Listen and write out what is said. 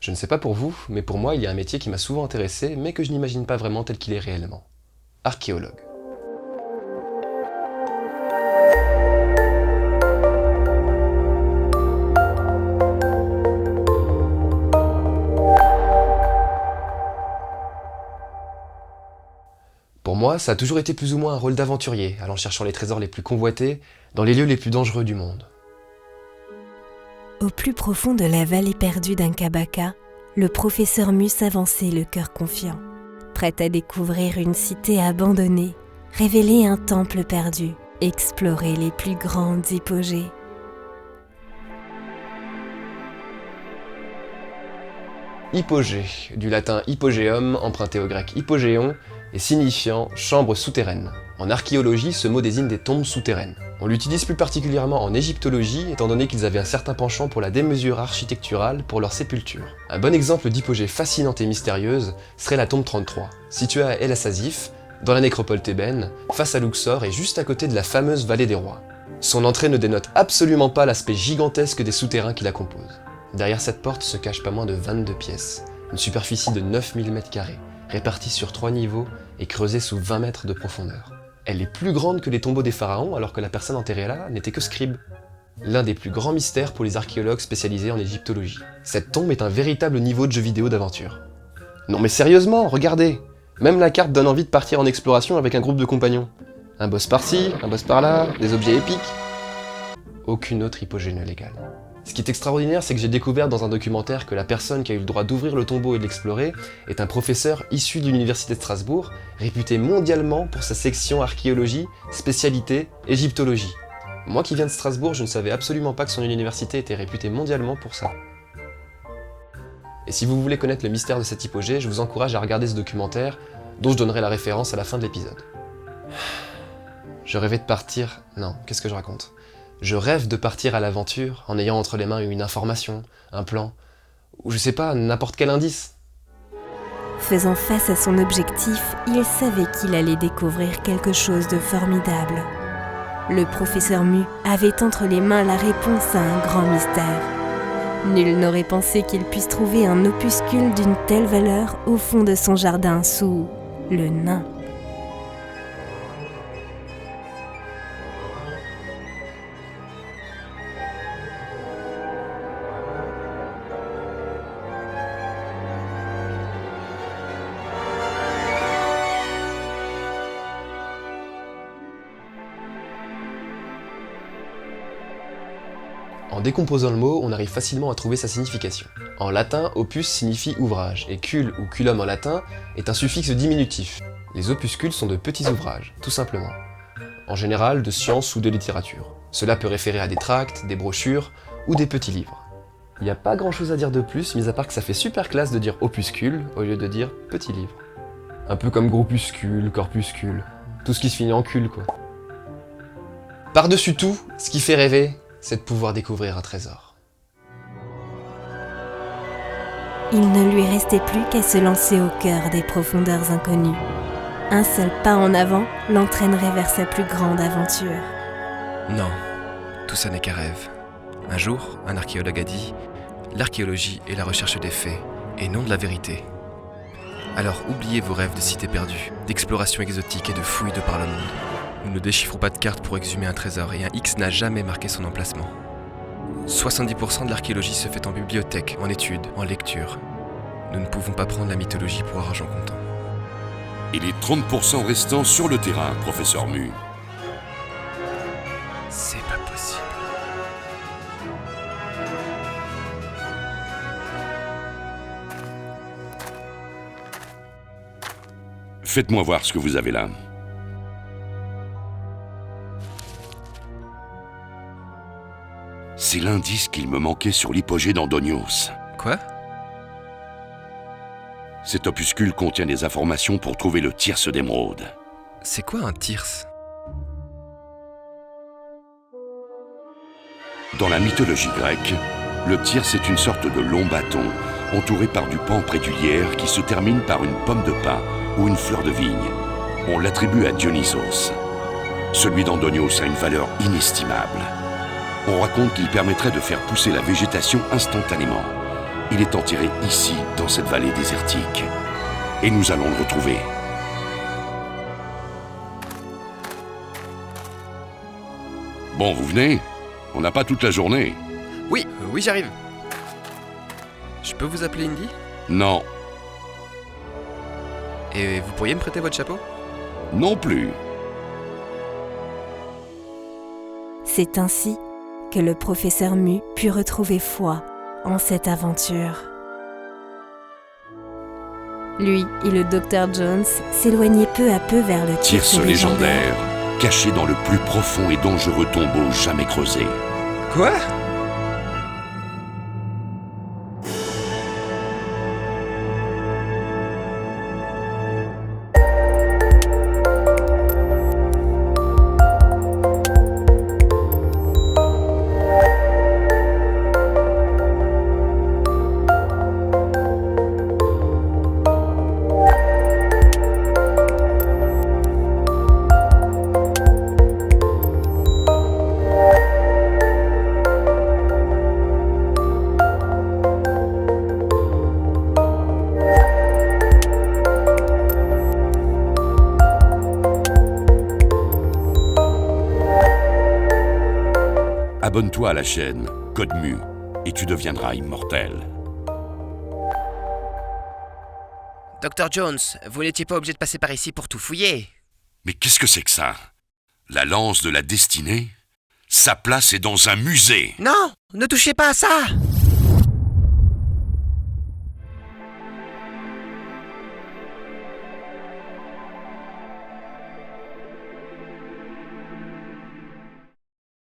Je ne sais pas pour vous, mais pour moi, il y a un métier qui m'a souvent intéressé, mais que je n'imagine pas vraiment tel qu'il est réellement. Archéologue. Pour moi, ça a toujours été plus ou moins un rôle d'aventurier, allant cherchant les trésors les plus convoités, dans les lieux les plus dangereux du monde. Au plus profond de la vallée perdue d'Inkabaka, le professeur Mu s'avançait le cœur confiant, prêt à découvrir une cité abandonnée, révéler un temple perdu, explorer les plus grandes hypogées. Hypogée, du latin hypogéum, emprunté au grec hypogéon, et signifiant chambre souterraine. En archéologie, ce mot désigne des tombes souterraines. On l'utilise plus particulièrement en égyptologie, étant donné qu'ils avaient un certain penchant pour la démesure architecturale pour leur sépulture. Un bon exemple d'hypogée fascinante et mystérieuse serait la tombe 33, située à El Assasif, dans la nécropole thébaine, face à Luxor et juste à côté de la fameuse vallée des rois. Son entrée ne dénote absolument pas l'aspect gigantesque des souterrains qui la composent. Derrière cette porte se cachent pas moins de 22 pièces, une superficie de 9000 m², répartie sur 3 niveaux et creusée sous 20 mètres de profondeur. Elle est plus grande que les tombeaux des pharaons alors que la personne enterrée là n'était que scribe. L'un des plus grands mystères pour les archéologues spécialisés en égyptologie. Cette tombe est un véritable niveau de jeu vidéo d'aventure. Non mais sérieusement, regardez! Même la carte donne envie de partir en exploration avec un groupe de compagnons. Un boss par-ci, un boss par-là, des objets épiques. Aucune autre hypogée ne l'égale. Ce qui est extraordinaire, c'est que j'ai découvert dans un documentaire que la personne qui a eu le droit d'ouvrir le tombeau et de l'explorer est un professeur issu de l'université de Strasbourg, réputé mondialement pour sa section archéologie, spécialité égyptologie. Moi qui viens de Strasbourg, je ne savais absolument pas que son université était réputée mondialement pour ça. Et si vous voulez connaître le mystère de cette hypogée, je vous encourage à regarder ce documentaire, dont je donnerai la référence à la fin de l'épisode. Je rêvais de partir... Non, qu'est-ce que je raconte ? Je rêve de partir à l'aventure en ayant entre les mains une information, un plan, ou je sais pas, n'importe quel indice. Faisant face à son objectif, il savait qu'il allait découvrir quelque chose de formidable. Le professeur Mu avait entre les mains la réponse à un grand mystère. Nul n'aurait pensé qu'il puisse trouver un opuscule d'une telle valeur au fond de son jardin sous le nain. En décomposant le mot, on arrive facilement à trouver sa signification. En latin, opus signifie ouvrage, et cul ou culum en latin est un suffixe diminutif. Les opuscules sont de petits ouvrages, tout simplement. En général, de science ou de littérature. Cela peut référer à des tracts, des brochures ou des petits livres. Il n'y a pas grand chose à dire de plus, mis à part que ça fait super classe de dire opuscule au lieu de dire petit livre. Un peu comme groupuscule, corpuscule, tout ce qui se finit en cul quoi. Par-dessus tout, ce qui fait rêver, c'est de pouvoir découvrir un trésor. Il ne lui restait plus qu'à se lancer au cœur des profondeurs inconnues. Un seul pas en avant l'entraînerait vers sa plus grande aventure. Non, tout ça n'est qu'un rêve. Un jour, un archéologue a dit « L'archéologie est la recherche des faits, et non de la vérité. » Alors oubliez vos rêves de cités perdues, d'explorations exotiques et de fouilles de par le monde. Nous ne déchiffrons pas de cartes pour exhumer un trésor et un X n'a jamais marqué son emplacement. 70% de l'archéologie se fait en bibliothèque, en études, en lecture. Nous ne pouvons pas prendre la mythologie pour argent comptant. Et les 30% restants sur le terrain, professeur Mu. C'est pas possible. Faites-moi voir ce que vous avez là. C'est l'indice qu'il me manquait sur l'hypogée d'Andonios. Quoi ? Cet opuscule contient des informations pour trouver le Thyrse d'émeraude. C'est quoi un thyrse ? Dans la mythologie grecque, le Thyrse est une sorte de long bâton entouré par du pan près du lierre qui se termine par une pomme de pin ou une fleur de vigne. On l'attribue à Dionysos. Celui d'Andonios a une valeur inestimable. On raconte qu'il permettrait de faire pousser la végétation instantanément. Il est enterré ici, dans cette vallée désertique. Et nous allons le retrouver. Bon, vous venez? On n'a pas toute la journée. Oui, j'arrive. Je peux vous appeler Indy? Non, Et vous pourriez me prêter votre chapeau? non plus. C'est ainsi que le professeur Mu put retrouver foi en cette aventure. Lui et le docteur Jones s'éloignaient peu à peu vers le Tierce Tierce légendaire, caché dans le plus profond et dangereux tombeau jamais creusé. Quoi? Abonne-toi à la chaîne Code Mu et tu deviendras immortel. Dr. Jones, vous n'étiez pas obligé de passer par ici pour tout fouiller. Mais qu'est-ce que c'est que ça? La lance de la destinée? Sa place est dans un musée. Non, ne touchez pas à ça!